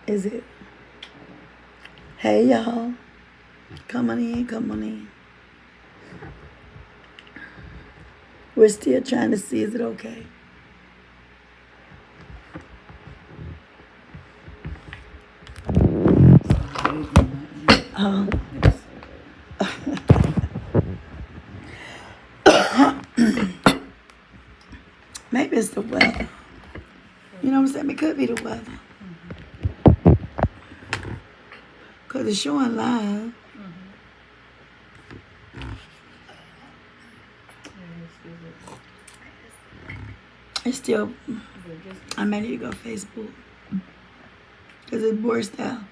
Is it? Hey, y'all. Come on in, come on in. We're still trying to see, is it okay? Maybe it's the weather. You know what I'm saying? It could be the weather. Because it's showing live. It's still, I may need to go Facebook. Because it's worse now.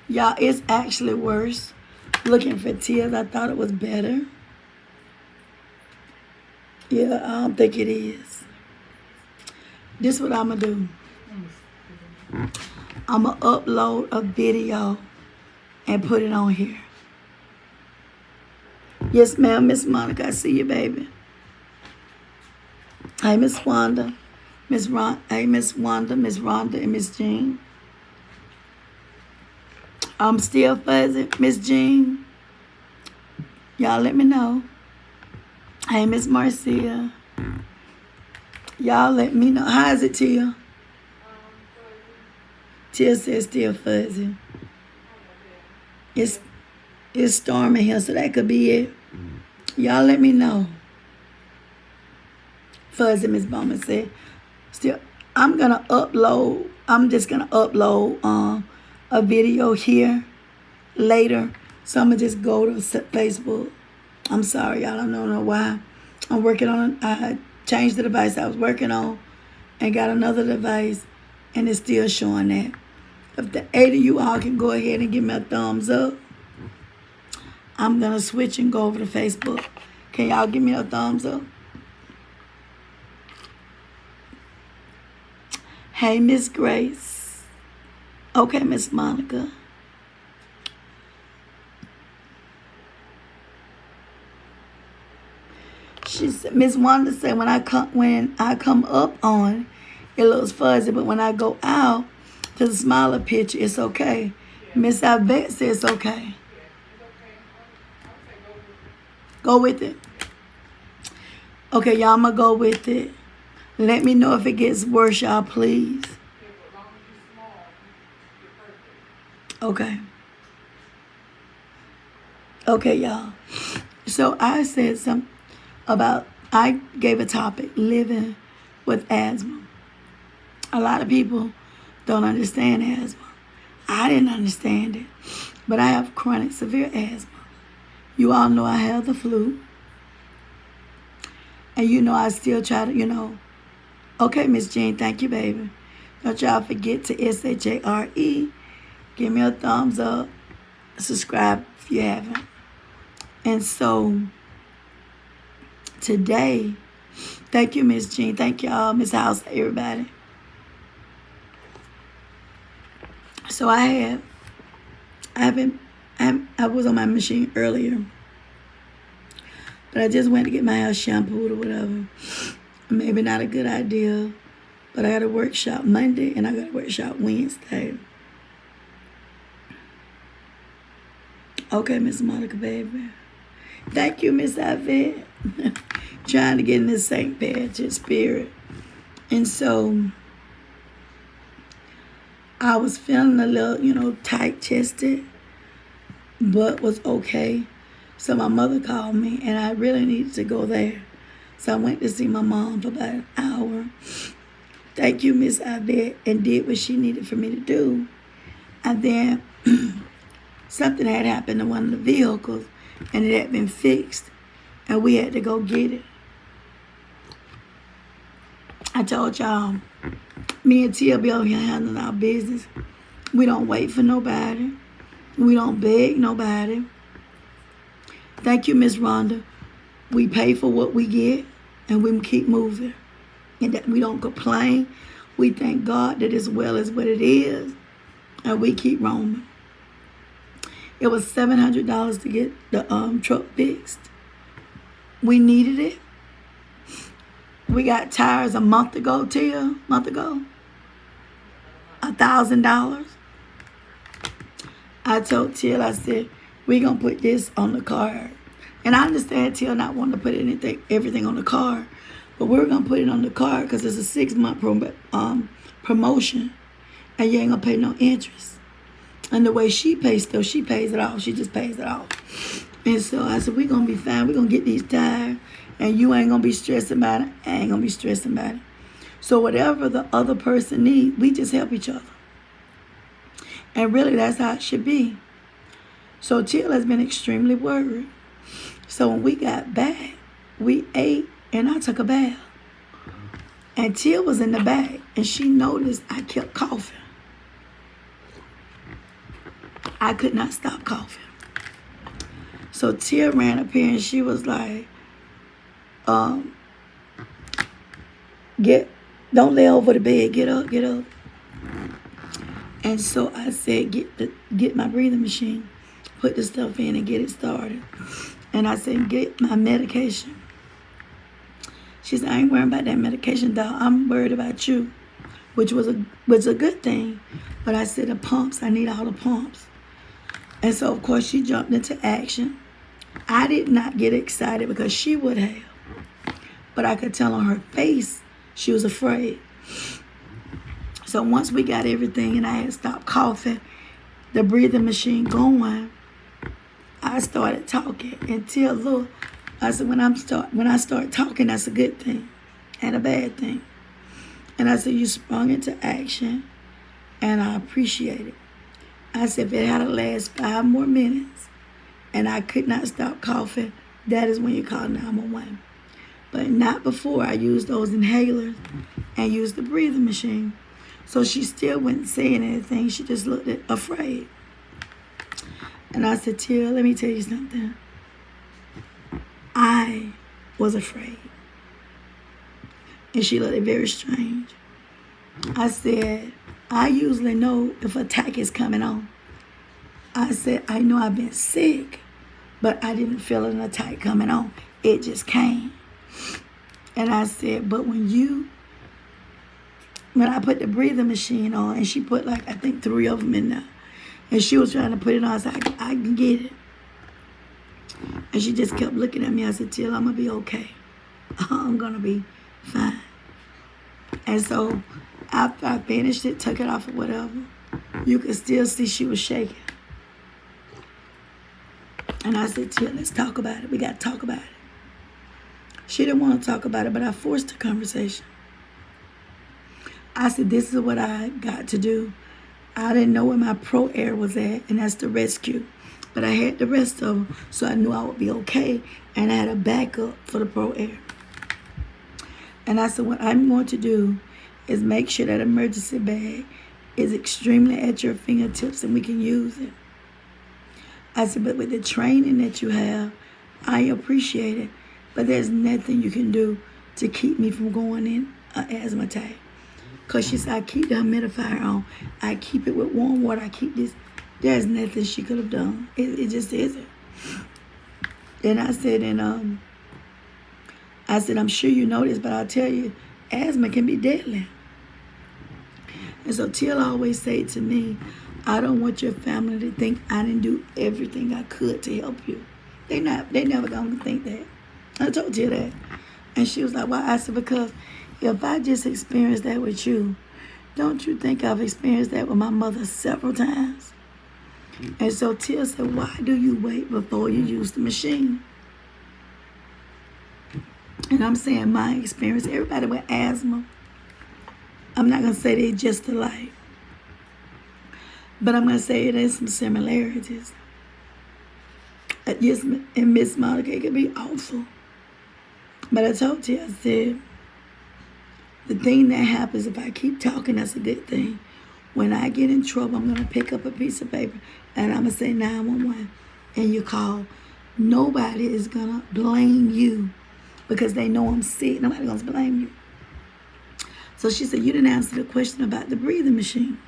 Y'all, it's actually worse. Looking for tears, I thought it was better. Yeah, I don't think it is. This is what I'm going to do. I'm going to upload a video and put it on here. Yes, ma'am, Miss Monica, I see you, baby. Hey, Miss Wanda. Hey, Miss Wanda, Miss Rhonda, and Miss Jean. I'm still fuzzy, Miss Jean. Y'all let me know. Hey, Miss Marcia. Y'all let me know. How is it, Tia? Tia says still fuzzy. It's storming here, so that could be it. Y'all let me know. Fuzzy, Miss Bowman said. Still, I'm just gonna upload a video here later. So I'm gonna just go to Facebook. I'm sorry, y'all. I don't know why. I'm working on I changed the device I was working on and got another device, and it's still showing that. If the 8 of you all can go ahead and give me a thumbs up, I'm gonna switch and go over to Facebook. Can y'all give me a thumbs up? Hey, Miss Grace. Okay, Miss Monica. She said, Miss Wanda said, when I come up on, it looks fuzzy, but when I go out to the smaller picture, it's okay. Miss Yvette says it's okay. Go with it. Okay, y'all, I'm gonna go with it. Let me know if it gets worse, y'all, please. Okay. Okay, y'all. So I said something about, I gave a topic, living with asthma. A lot of people don't understand asthma. I didn't understand it, but I have chronic severe asthma. You all know I have the flu. And you know I still try to, Okay, Miss Jean, thank you, baby. Don't y'all forget to SHARE. Give me a thumbs up. Subscribe if you haven't. And so today, thank you, Miss Jean. Thank y'all, Miss House, everybody. So I was on my machine earlier, but I just went to get my hair shampooed or whatever. Maybe not a good idea, but I got a workshop Monday and I got a workshop Wednesday. Okay, Miss Monica, baby. Thank you, Miss Yvette. Trying to get in this St. Patrick spirit. And so I was feeling a little, tight-chested, but was okay. So my mother called me, and I really needed to go there. So I went to see my mom for about an hour. Thank you, Miss Yvette, and did what she needed for me to do. And then something had happened to one of the vehicles, and it had been fixed, and we had to go get it. I told y'all, me and Tia be over here handling our business. We don't wait for nobody. We don't beg nobody. Thank you, Miss Rhonda. We pay for what we get, and we keep moving. And that we don't complain. We thank God that it's well as what it is, and we keep roaming. It was $700 to get the truck fixed. We needed it. We got tires a month ago, Tia. $1,000. I told Till, I said, we're going to put this on the card. And I understand Till not wanting to put everything on the card. But we're going to put it on the card because it's a 6-month promotion. And you ain't going to pay no interest. And the way she pays stuff, she pays it off. She just pays it off. And so I said, we're going to be fine. We're going to get these tires. And you ain't going to be stressing about it. I ain't going to be stressing about it. So whatever the other person needs, we just help each other. And really, that's how it should be. So Till has been extremely worried. So when we got back, we ate and I took a bath. And Till was in the back and she noticed I kept coughing. I could not stop coughing. So Till ran up here and she was like, don't lay over the bed, get up, get up. And so I said, get my breathing machine, put the stuff in and get it started. And I said, get my medication. She said, I ain't worried about that medication, dog. I'm worried about you, which was a good thing. But I said, the pumps, I need all the pumps. And so, of course, she jumped into action. I did not get excited because she would have. But I could tell on her face she was afraid. So once we got everything and I had stopped coughing, the breathing machine going, I started talking. And Till, look, I said, when I start talking, that's a good thing and a bad thing. And I said, you sprung into action, and I appreciate it. I said, if it had to last 5 more minutes and I could not stop coughing, that is when you call 911. But not before I used those inhalers and used the breathing machine. So she still wasn't saying anything. She just looked afraid. And I said, Till, let me tell you something. I was afraid. And she looked very strange. I said, I usually know if an attack is coming on. I said, I know I've been sick, but I didn't feel an attack coming on. It just came. And I said, but when I put the breathing machine on, and she put I think 3 of them in there, and she was trying to put it on, I said, I can get it. And she just kept looking at me. I said, Till, I'm going to be okay. I'm going to be fine. And so after I finished it, took it off or whatever, you could still see she was shaking. And I said, Till, let's talk about it. We got to talk about it. She didn't want to talk about it, but I forced the conversation. I said, this is what I got to do. I didn't know where my pro air was at, and that's the rescue. But I had the rest of them, so I knew I would be okay, and I had a backup for the pro air. And I said, what I'm going to do is make sure that emergency bag is extremely at your fingertips and we can use it. I said, but with the training that you have, I appreciate it, but there's nothing you can do to keep me from going in an asthma attack. Because she said, I keep the humidifier on. I keep it with warm water. I keep this. There's nothing she could have done. It just isn't. Then I said, I'm sure you know this, but I'll tell you, asthma can be deadly. And so Till always say to me, I don't want your family to think I didn't do everything I could to help you. They never gonna think that. I told you that. And she was like, why? I said, because if I just experienced that with you, don't you think I've experienced that with my mother several times? And so Till said, why do you wait before you use the machine? And I'm saying my experience, everybody with asthma, I'm not going to say they just alike, but I'm going to say there's some similarities. Yes, and Miss Monica, it could be awful. But I told you, I said, the thing that happens if I keep talking, that's a good thing. When I get in trouble, I'm going to pick up a piece of paper and I'm going to say 911 and you call. Nobody is going to blame you because they know I'm sick. Nobody's going to blame you. So she said, you didn't answer the question about the breathing machine.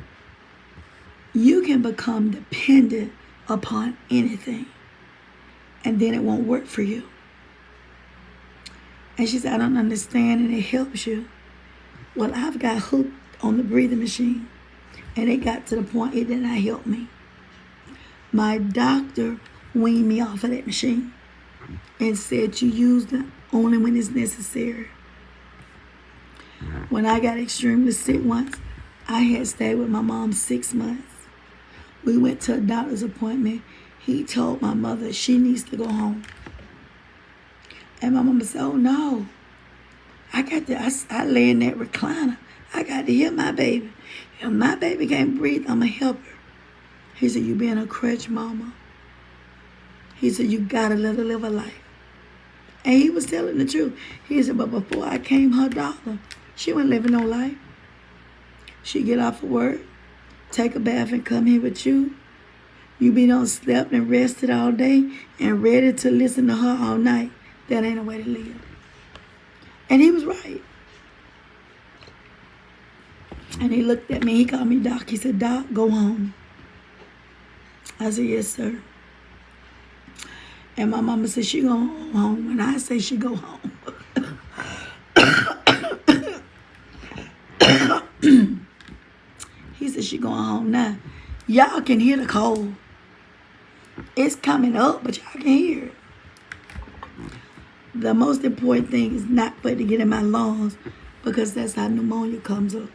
You can become dependent upon anything and then it won't work for you. And she said, I don't understand, and it helps you. Well, I've got hooked on the breathing machine. And it got to the point it did not help me. My doctor weaned me off of that machine and said you use them only when it's necessary. When I got extremely sick once, I had stayed with my mom 6 months. We went to a doctor's appointment. He told my mother she needs to go home. And my mama said, oh no, I lay in that recliner. I got to hear my baby. If my baby can't breathe, I'm going to help her. He said, you being a crutch, mama. He said, you got to let her live a life. And he was telling the truth. He said, but before I came her doctor, she wasn't living no life. She get off of work, take a bath and come here with you. You be done slept and rested all day and ready to listen to her all night. That ain't a way to live. And he was right. And he looked at me. He called me Doc. He said, Doc, go home. I said, yes, sir. And my mama said, she going home. When I say she go home. He said, she going home now. Y'all can hear the cold. It's coming up, but y'all can hear it. The most important thing is not for it to get in my lungs, because that's how pneumonia comes up.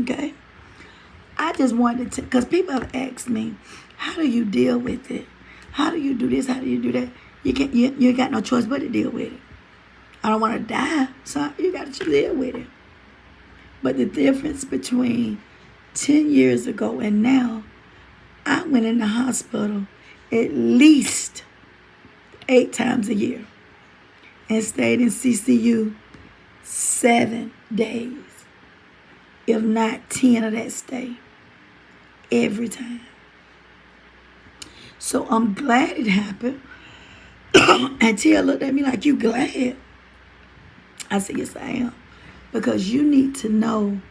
Okay? I just wanted to, because people have asked me, how do you deal with it? How do you do this? How do you do that? You ain't got no choice but to deal with it. I don't want to die, so you got to deal with it. But the difference between 10 years ago and now, I went in the hospital at least 8 times a year and stayed in CCU 7 days, if not 10 of that stay, every time. So I'm glad it happened. And Tia looked at me like, you glad? I said, yes, I am. Because you need to know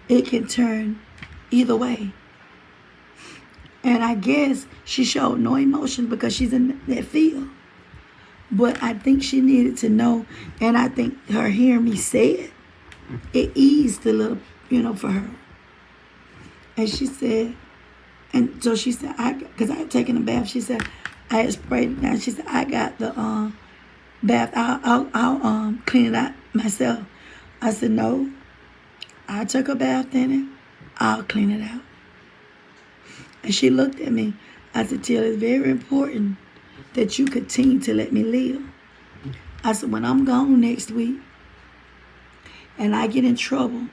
it can turn either way. And I guess she showed no emotion because she's in that field. But I think she needed to know, and I think her hearing me say it eased a little, for her. And she said, and so she said, because I had taken a bath, she said, I had sprayed it down. She said, I got the bath, I'll clean it out myself. I said, no, I took a bath in it, I'll clean it out. And she looked at me. I said, Till, it's very important that you continue to let me live. I said, when I'm gone next week and I get in trouble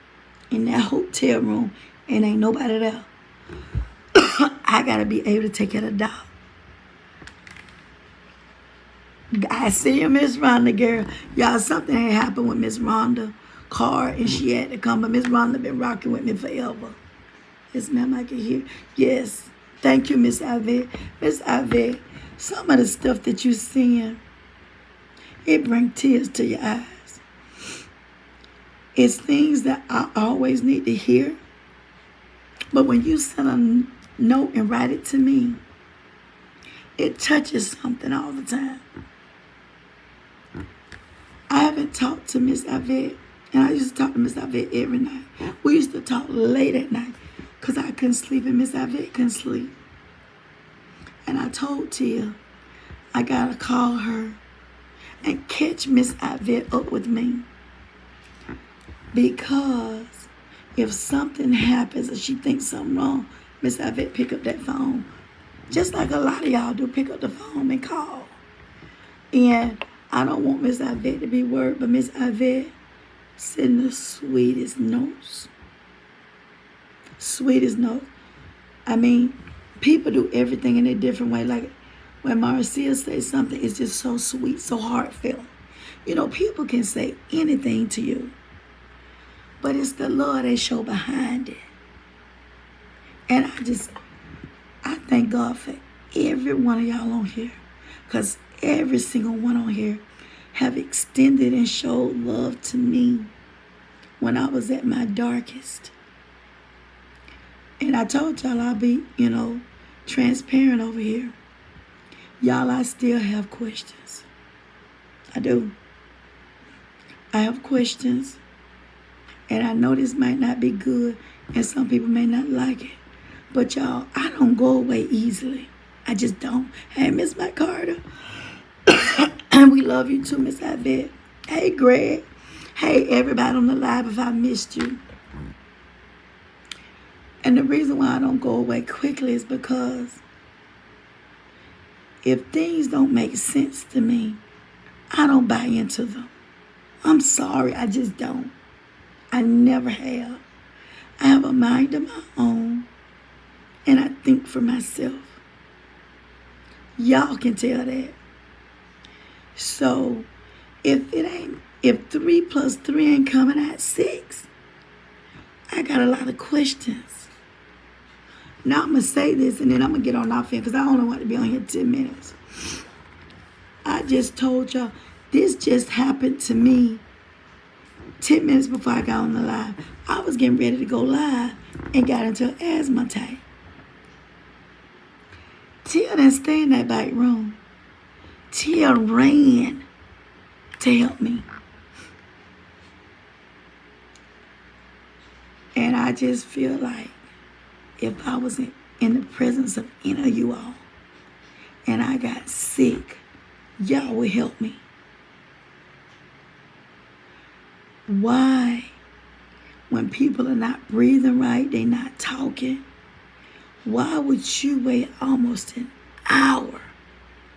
in that hotel room and ain't nobody there, I got to be able to take care of the dog. I see you, Miss Rhonda, girl. Y'all, something had happened with Miss Rhonda car and she had to come. But Miss Rhonda been rocking with me forever. Yes, ma'am, I can hear. Yes. Thank you, Miss Ivette. Miss Ivette, some of the stuff that you're seeing, it brings tears to your eyes. It's things that I always need to hear. But when you send a note and write it to me, it touches something all the time. I haven't talked to Miss Ivette, and I used to talk to Miss Ivette every night. We used to talk late at night because I couldn't sleep and Miss Ivette couldn't sleep. And I told Tia, I got to call her and catch Miss Ivette up with me. Because if something happens or she thinks something wrong, Miss Ivette pick up that phone. Just like a lot of y'all do, pick up the phone and call. And I don't want Miss Ivette to be worried, but Miss Ivette send the sweetest notes. Sweetest notes. I mean, people do everything in a different way. Like when Marcia says something, it's just so sweet, so heartfelt. People can say anything to you, but it's the love they show behind it. And I thank God for every one of y'all on here, because every single one on here have extended and showed love to me when I was at my darkest. And I told y'all I'll be, transparent over here. Y'all, I still have questions. I do. I have questions. And I know this might not be good and some people may not like it. But y'all, I don't go away easily. I just don't. Hey, Miss Matt Carter. And we love you too, Miss Yvette. Hey, Greg. Hey, everybody on the live if I missed you. And the reason why I don't go away quickly is because if things don't make sense to me, I don't buy into them. I'm sorry, I just don't. I never have. I have a mind of my own, and I think for myself. Y'all can tell that. So, if 3 plus 3 ain't coming at 6, I got a lot of questions. Now I'm going to say this, and then I'm going to get on off here, because I only want to be on here 10 minutes. I just told y'all, this just happened to me 10 minutes before I got on the live. I was getting ready to go live and got into an asthma attack. Tia didn't stay in that back room. Tia ran to help me. And I just feel like if I was in the presence of any of you all and I got sick, y'all would help me. Why, when people are not breathing right, they not talking, why would you wait almost an hour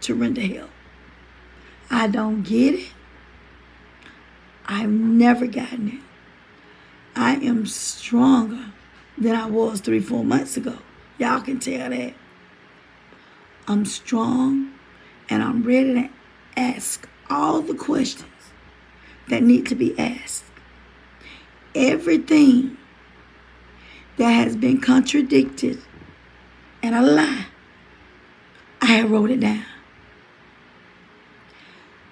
to render help? I don't get it. I've never gotten it. I am stronger than I was 3-4 months ago. Y'all can tell that. I'm strong and I'm ready to ask all the questions that need to be asked. Everything that has been contradicted and a lie, I wrote it down.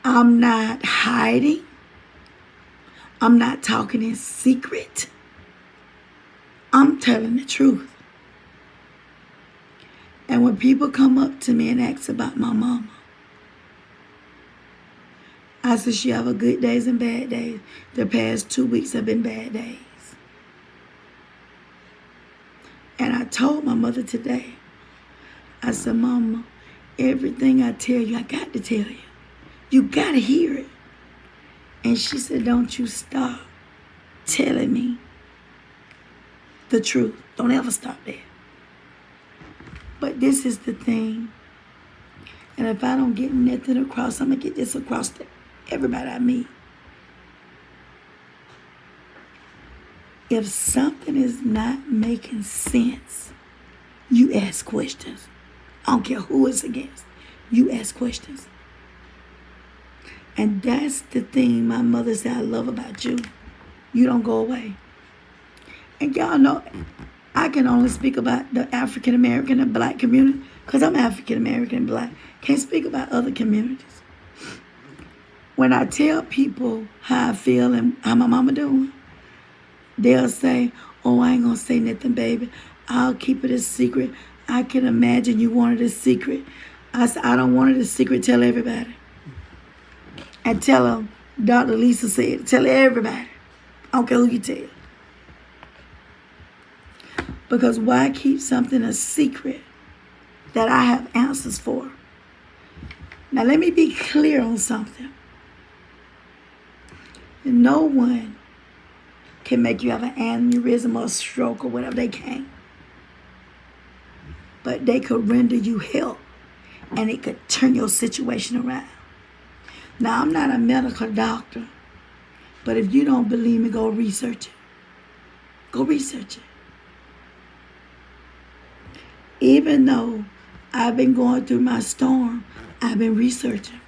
I'm not hiding. I'm not talking in secret. I'm telling the truth. And when people come up to me and ask about my mama, I said she have a good days and bad days. The past 2 weeks have been bad days. And I told my mother today, I said, Mama, everything I tell you, I got to tell you. You got to hear it. And she said, don't you stop telling me the truth. Don't ever stop there. But this is the thing. And if I don't get nothing across, I'm going to get this across to everybody I meet. If something is not making sense, you ask questions. I don't care who it's against. You ask questions. And that's the thing my mother said I love about you. You don't go away. And y'all know, I can only speak about the African American and black community because I'm African American and black. Can't speak about other communities. When I tell people how I feel and how my mama doing, they'll say, oh, I ain't going to say nothing, baby. I'll keep it a secret. I can imagine you wanted a secret. I said, I don't want it a secret. Tell everybody. And tell them, Dr. Lisa said, tell everybody. I don't care who you tell. Because why keep something a secret that I have answers for? Now, let me be clear on something. No one can make you have an aneurysm or a stroke or whatever. They can. But they could render you help, and it could turn your situation around. Now, I'm not a medical doctor, but if you don't believe me, go research it. Go research it. Even though I've been going through my storm, I've been researching.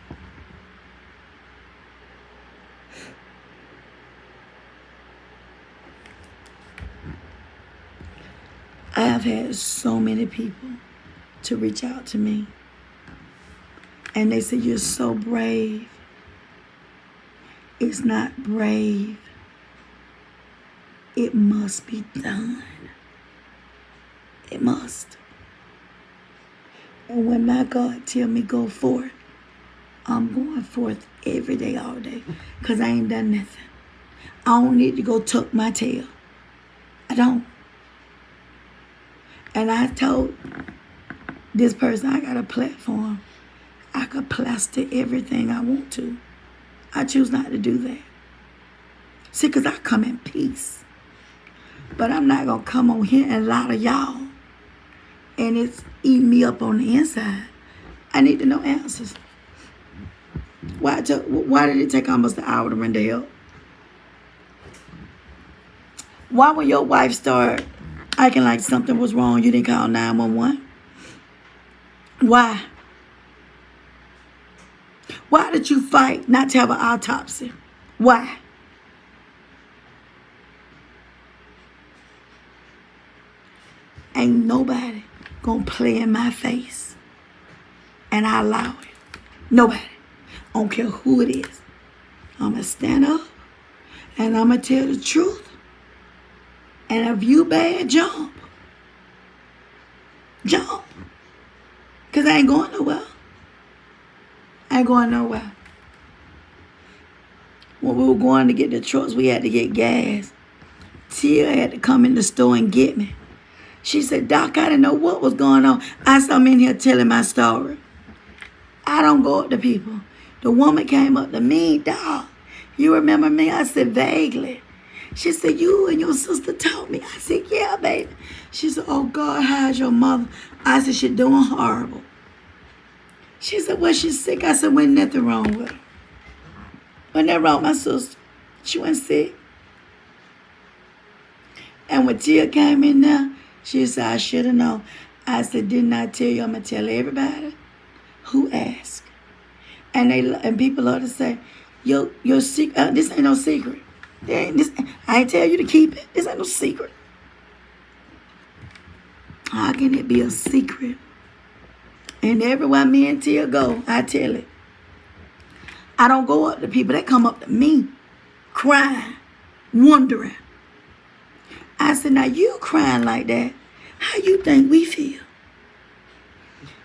I have had so many people to reach out to me. And they say, you're so brave. It's not brave. It must be done. It must. And when my God tell me go forth, I'm going forth every day, all day. Because I ain't done nothing. I don't need to go tuck my tail. I don't. And I told this person I got a platform. I could plaster everything I want to. I choose not to do that. See, because I come in peace. But I'm not going to come on here and lie to y'all. And it's eating me up on the inside. I need to know answers. Why did it take almost an hour to render help? Why when your wife started acting like something was wrong, you didn't call 911? Why? Why did you fight not to have an autopsy? Why? Ain't nobody gonna play in my face. And I allow it. Nobody. I don't care who it is. I'm gonna stand up and I'm gonna tell the truth. And if you bad, jump. Jump. Because I ain't going nowhere. I ain't going nowhere. When we were going to get the trucks, we had to get gas. Tia had to come in the store and get me. She said, Doc, I didn't know what was going on. I saw me in here telling my story. I don't go up to people. The woman came up to me, Doc, you remember me? I said, vaguely. She said, you and your sister taught me. I said, yeah, baby. She said, oh, God, how's your mother? I said, she's doing horrible. She said, well, she's sick. I said, wasn't nothing wrong with her. Wasn't nothing wrong with my sister. She wasn't sick. And when Tia came in there, she said, I should have known. I said, didn't I tell you I'm going to tell everybody? Who asked? And people love to say, your secret, this ain't no secret. I ain't tell you to keep it. This ain't no secret. How can it be a secret? And everywhere me and Tia go, I tell it. I don't go up to people. They come up to me, crying, wondering. I said, now you crying like that, how you think we feel?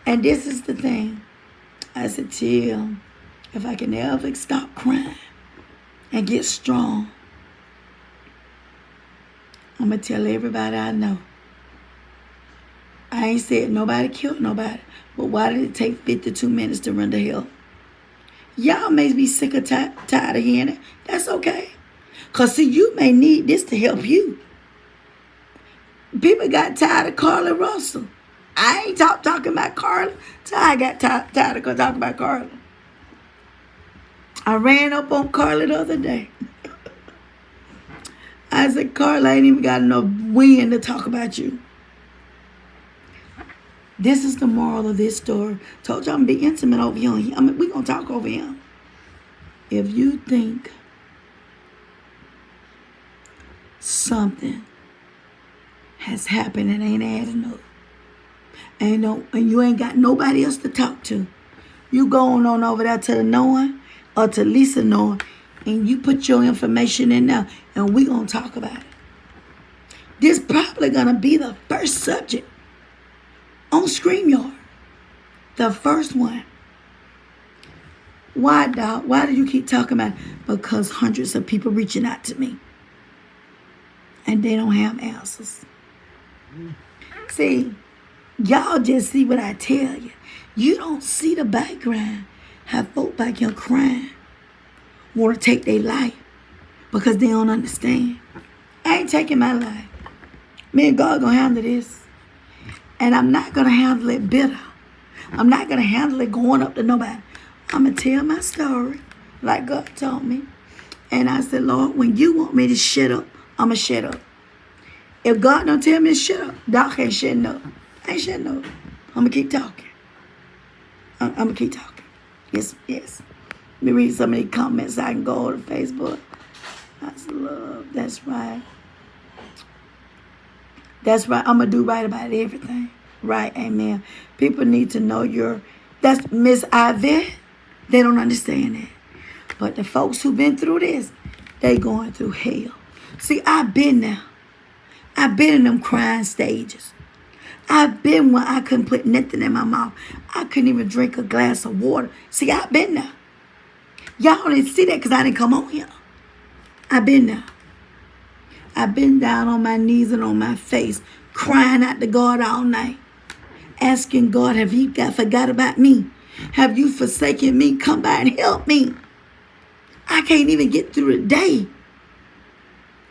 And this is the thing. I said, Tia, if I can ever stop crying and get strong, I'm going to tell everybody I know. I ain't said nobody killed nobody, but why did it take 52 minutes to render help? Y'all may be sick or tired of hearing it. That's okay. Because, see, you may need this to help you. People got tired of Carla Russell. I ain't talking about Carla till I got tired of talking about Carla. I ran up on Carla the other day. I said, Carla, I ain't even got enough wind to talk about you. This is the moral of this story. Told you I'm going to be intimate over here. I mean, we're going to talk over him. If you think something has happened and ain't adding up, and you ain't got nobody else to talk to, you going on over there to the knowing or to Lisa knowing, and you put your information in there, and we going to talk about it. This probably going to be the first subject on StreamYard. The first one. Why, Doc? Why do you keep talking about it? Because hundreds of people reaching out to me. And they don't have answers. See, y'all just see what I tell you. You don't see the background. Have folk back here crying. Want to take their life. Because they don't understand. I ain't taking my life. Me and God gonna handle this. And I'm not going to handle it bitter. I'm not going to handle it going up to nobody. I'm going to tell my story like God told me. And I said, Lord, when you want me to shut up, I'm going to shut up. If God don't tell me to shut up, Doc ain't shutting up. I ain't shutting up. I'm going to keep talking. I'm going to keep talking. Yes, yes. Let me read some of these comments. I can go to Facebook. That's love. That's right. That's right. I'm going to do right about everything. Right. Amen. People need to know that's Miss Ivy. They don't understand that. But the folks who've been through this, they going through hell. See, I've been there. I've been in them crying stages. I've been where I couldn't put nothing in my mouth. I couldn't even drink a glass of water. See, I've been there. Y'all didn't see that because I didn't come on here. I've been there. I've been down on my knees and on my face, crying out to God all night, asking God, have you forgot about me? Have you forsaken me? Come by and help me. I can't even get through the day.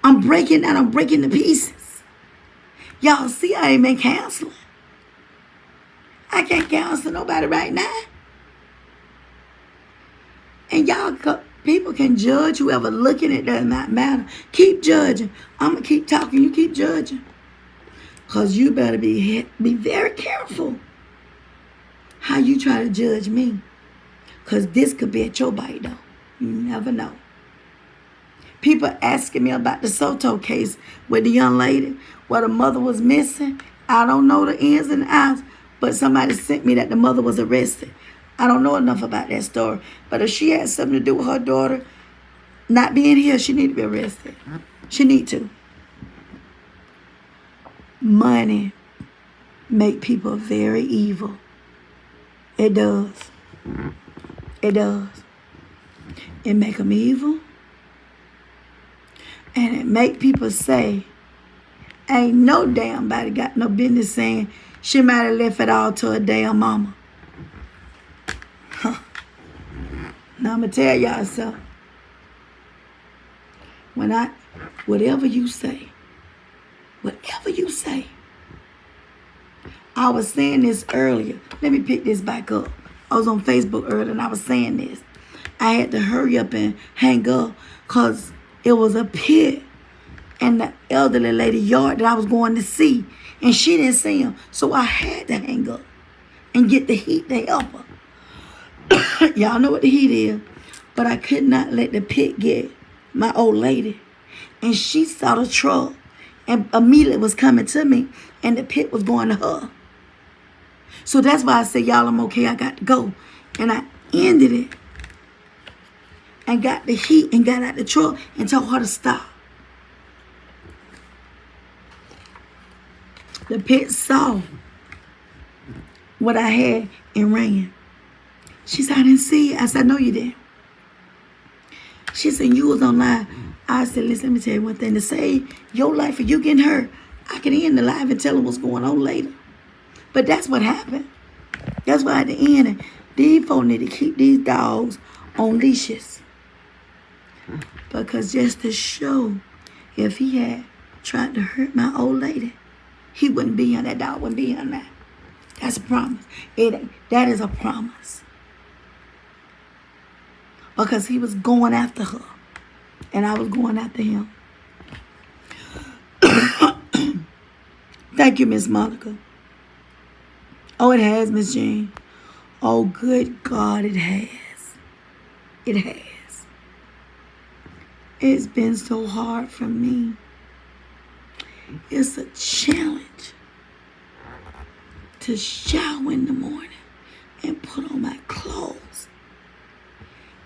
I'm breaking down. I'm breaking to pieces. Y'all see, I ain't been counseling. I can't counsel nobody right now. And people can judge whoever looking. It does not matter. Keep judging. I'm going to keep talking. You keep judging. Because you better be very careful how you try to judge me. Because this could be at your bite, though. You never know. People asking me about the Soto case with the young lady where the mother was missing. I don't know the ins and outs, but somebody sent me that the mother was arrested. I don't know enough about that story. But if she had something to do with her daughter not being here, she need to be arrested. She need to. Money make people very evil. It does. It does. It make them evil. And it make people say, ain't no damn body got no business saying she might have left it all to her damn mama. Huh. Now I'm going to tell y'all something. Whatever you say, I was saying this earlier. Let me pick this back up. I was on Facebook earlier and I was saying this. I had to hurry up and hang up because it was a pit in the elderly lady yard that I was going to see. And she didn't see him. So I had to hang up and get the heat to help her. Y'all know what the heat is. But I could not let the pit get my old lady. And she saw the truck and immediately was coming to me. And the pit was going to her. So that's why I said, y'all, I'm okay. I got to go. And I ended it. And got the heat and got out the truck and told her to stop. The pit saw what I had and ran. She said, I didn't see it. I said, no, you didn't. She said, you was online. I said, listen, let me tell you one thing. To save your life or you getting hurt, I can end the live and tell them what's going on later. But that's what happened. That's why at the end, these folks need to keep these dogs on leashes. Because just to show, if he had tried to hurt my old lady, he wouldn't be here. That dog wouldn't be here now. That's a promise. That is a promise. Because he was going after her. And I was going after him. Thank you, Miss Monica. Oh, it has, Miss Jean. Oh, good God, it has. It has. It's been so hard for me. It's a challenge to shower in the morning and put on my clothes.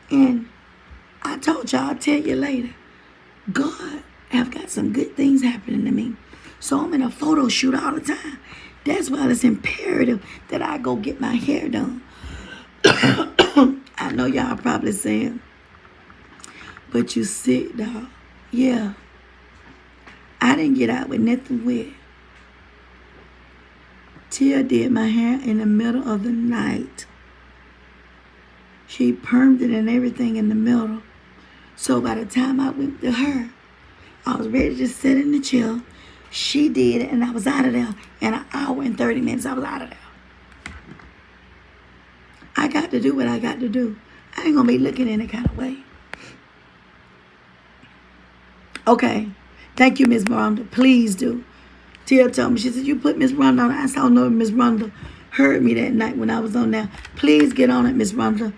And I told y'all, I'll tell you later, God have got some good things happening to me. So I'm in a photo shoot all the time. That's why it's imperative that I go get my hair done. I know y'all probably saying, but you sick, dog. Yeah. I didn't get out with nothing wet. Tia did my hair in the middle of the night. She permed it and everything in the middle. So by the time I went to her, I was ready to sit in the chair. She did it and I was out of there. In an hour and 30 minutes, I was out of there. I got to do what I got to do. I ain't going to be looking any kind of way. Okay. Thank you, Miss Rhonda. Please do. Tia told me, she said, you put Miss Rhonda on. I said, oh no, Miss Rhonda heard me that night when I was on there. Please get on it, Miss Rhonda.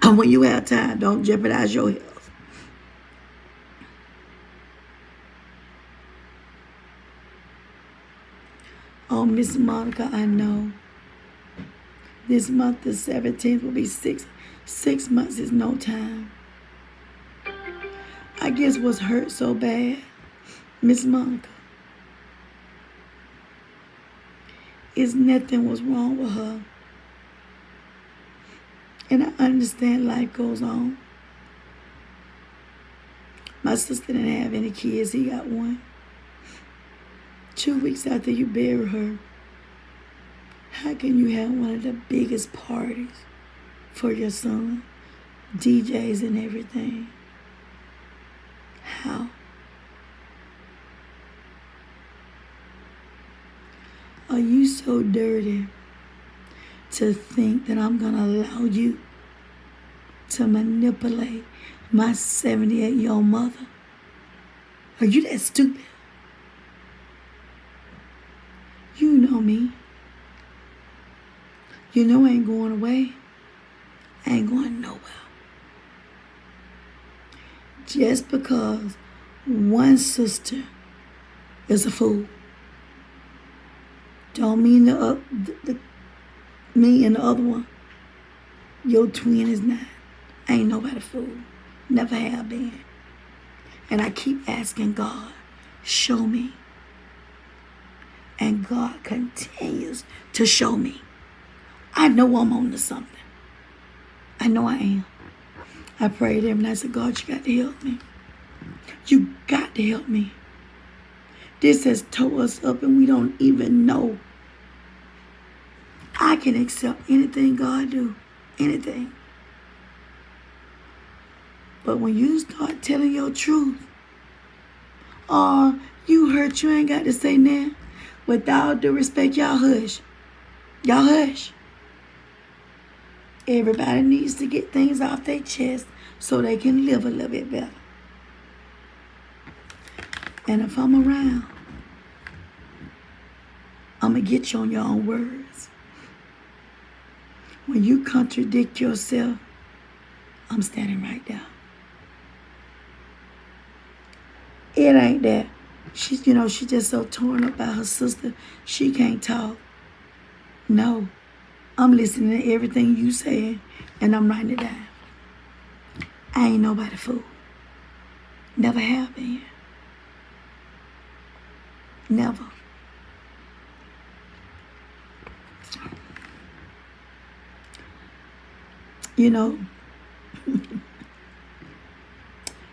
When you have time, don't jeopardize your health. Oh, Miss Monica, I know. This month, the 17th, will be 6 months is no time. I guess what's hurt so bad, Miss Monica, is nothing was wrong with her. And I understand life goes on. My sister didn't have any kids. He got one. 2 weeks after you bury her, how can you have one of the biggest parties for your son? DJs and everything. How? Are you so dirty to think that I'm going to allow you to manipulate my 78-year-old mother? Are you that stupid? You know me. You know I ain't going away. I ain't going nowhere. Just because one sister is a fool don't mean me and the other one, your twin, is not. Ain't nobody fool. Never have been. And I keep asking God, show me. And God continues to show me. I know I'm on to something. I know I am. I prayed every night. I said, God, you got to help me. You got to help me. This has tore us up and we don't even know. I can accept anything God do. Anything. But when you start telling your truth, or you hurt, you ain't got to say nothing. With all due respect, y'all hush. Y'all hush. Everybody needs to get things off their chest so they can live a little bit better. And if I'm around, I'm going to get you on your own words. When you contradict yourself, I'm standing right there. It ain't that. She's just so torn up by her sister, she can't talk. No. I'm listening to everything you say, and I'm writing it down. I ain't nobody fool. Never have been. Never.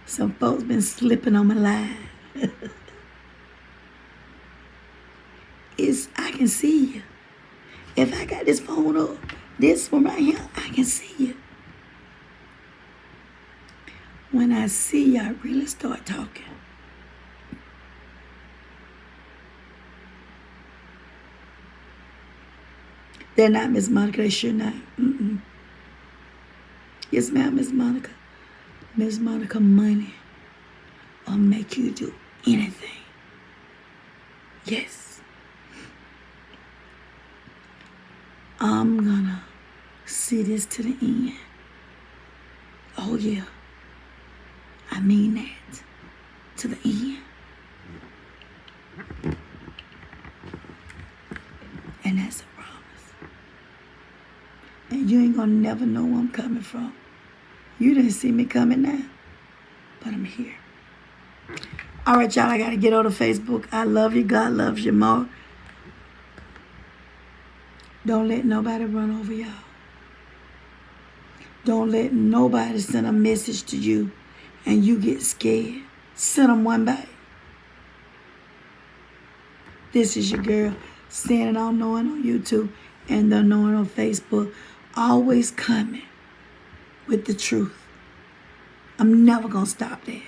Some folks been slipping on my line. I can see you. If I got this phone up, this one right here, I can see you. When I see you, I really start talking. They're not Miss Monica. They should not. Yes, ma'am, Miss Monica. Miss Monica, money will make you do anything. Yes. I'm gonna see this to the end. Oh, yeah. I mean that. To the end. And that's a promise. And you ain't gonna never know where I'm coming from. You didn't see me coming now. But I'm here. All right, y'all. I got to get on to Facebook. I love you. God loves you more. Don't let nobody run over y'all. Don't let nobody send a message to you and you get scared. Send them one back. This is your girl saying it all knowing on YouTube and the knowing on Facebook. Always coming with the truth. I'm never going to stop that.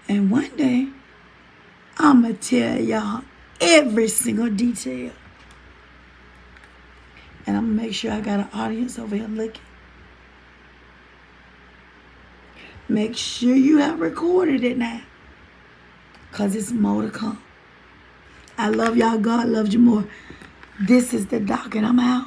And one day, I'm going to tell y'all every single detail. And I'm going to make sure I got an audience over here looking. Make sure you have recorded it now. Because it's more to come. I love y'all. God loves you more. This is the doc and I'm out.